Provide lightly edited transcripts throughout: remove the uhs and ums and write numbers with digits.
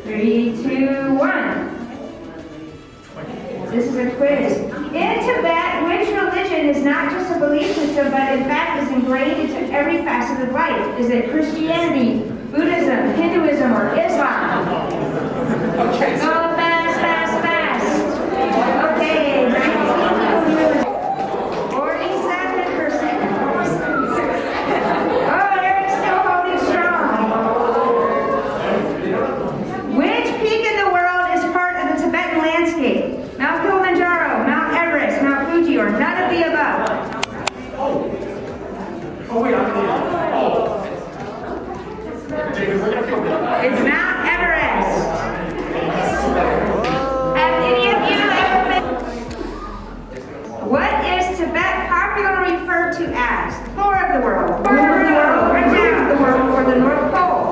3, 2, 1. This is a quiz. In Tibet, which religion is not just a belief system, but in fact is ingrained into every facet of life? Is it Christianity, Buddhism, Hinduism, or Islam? Okay. Go fast, fast, fast. Okay, 47%. Oh, Eric's still holding strong. Which peak in the world is part of the Tibetan landscape? Mount Kilimanjaro, Mount Everest, Mount Fuji, or none of the above? Oh, wait, It's Mount Everest. Have any of you ever been? What is Tibet popularly referred to as? Floor of the world, corner of the world, right now, the world, or the North Pole?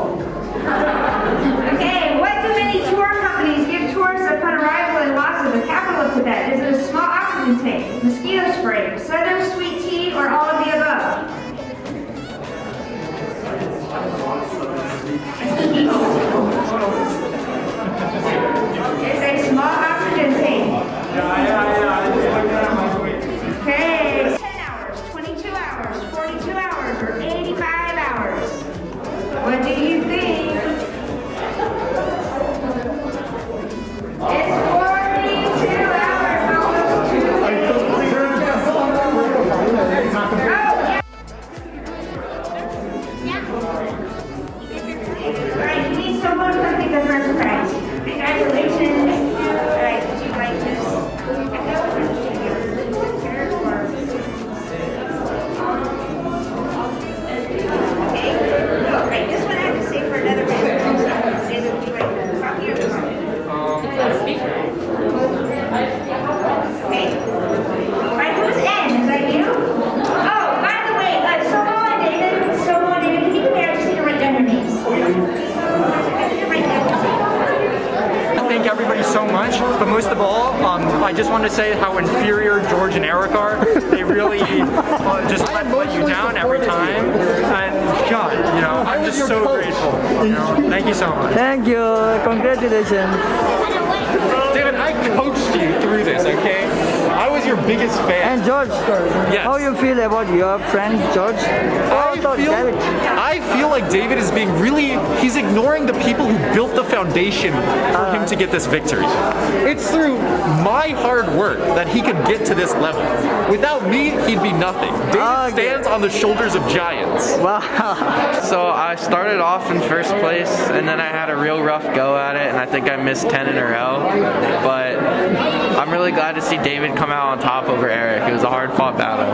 Okay, what do many tour companies give tourists upon arrival in Lhasa, the capital of Tibet? Is it a small oxygen tank, mosquito spray, southern sweet tea, or all of the above? It's a small oxygen tank. Okay. 10 hours, 22 hours, 42 hours, or 85 hours. What do you think? It's 42 hours, almost 2 days. All right, you need someone to take the first prize. Congratulations. All right, would you like this? Okay. All right, this one I have to say for another round. Would you like to talk here or okay. All right, who's N? Is that you? Oh, by the way, Somo and David, can you come here? I just need to write down your names. Thank everybody so much, but most of all, I just want to say how inferior George and Eric are. They really just let you down every time. And God, you know, I'm just so grateful. You know, thank you so much. Thank you. Congratulations. David, I coached you through this, okay? I was your biggest fan. And George, Yes. how you feel about your friend George? I feel like David is being he's ignoring the people who built the foundation for him to get this victory. It's through my hard work that he could get to this level. Without me, he'd be nothing. David stands on the shoulders of giants. Wow. So I started off in first place, and then I had a real rough go at it, and I think I missed 10 in a row. But I'm really glad to see David come out on top over Eric. It was a hard-fought battle.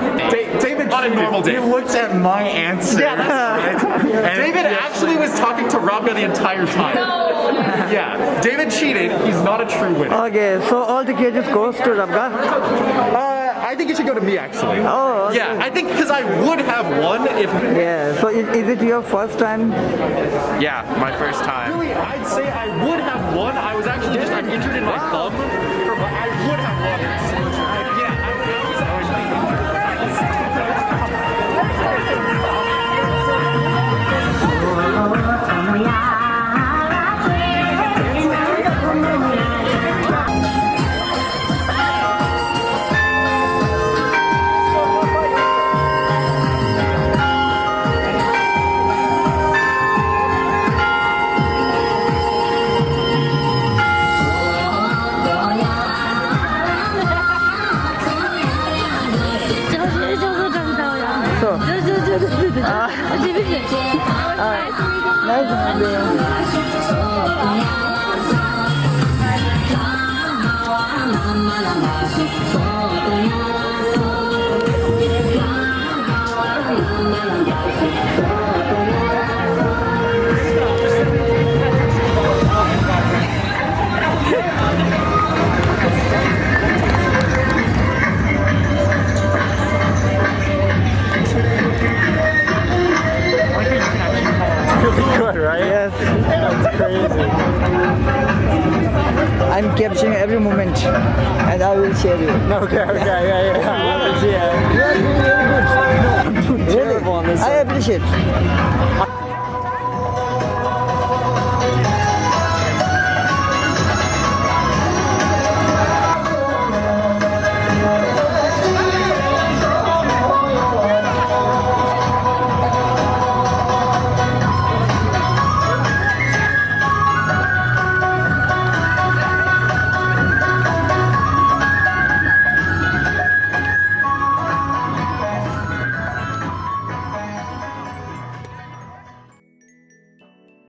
David, on a normal day, looked at my answer. Yeah, that's right. David actually was talking to Rabga the entire time. Yeah, David cheated. He's not a true winner. Okay, so all the credit goes to Rabga? I think it should go to me, actually. Oh, okay. Yeah, I think because I would have won if... Yeah, so is it your first time? Yeah, my first time. Really, I'd say I would have won. I was actually just injured in my thumb. I would have won. Yeah, I Nice to meet Good, right? Yes. That's crazy. I'm capturing every moment and I will share you. Okay, yeah. You are doing very good. Really? I appreciate.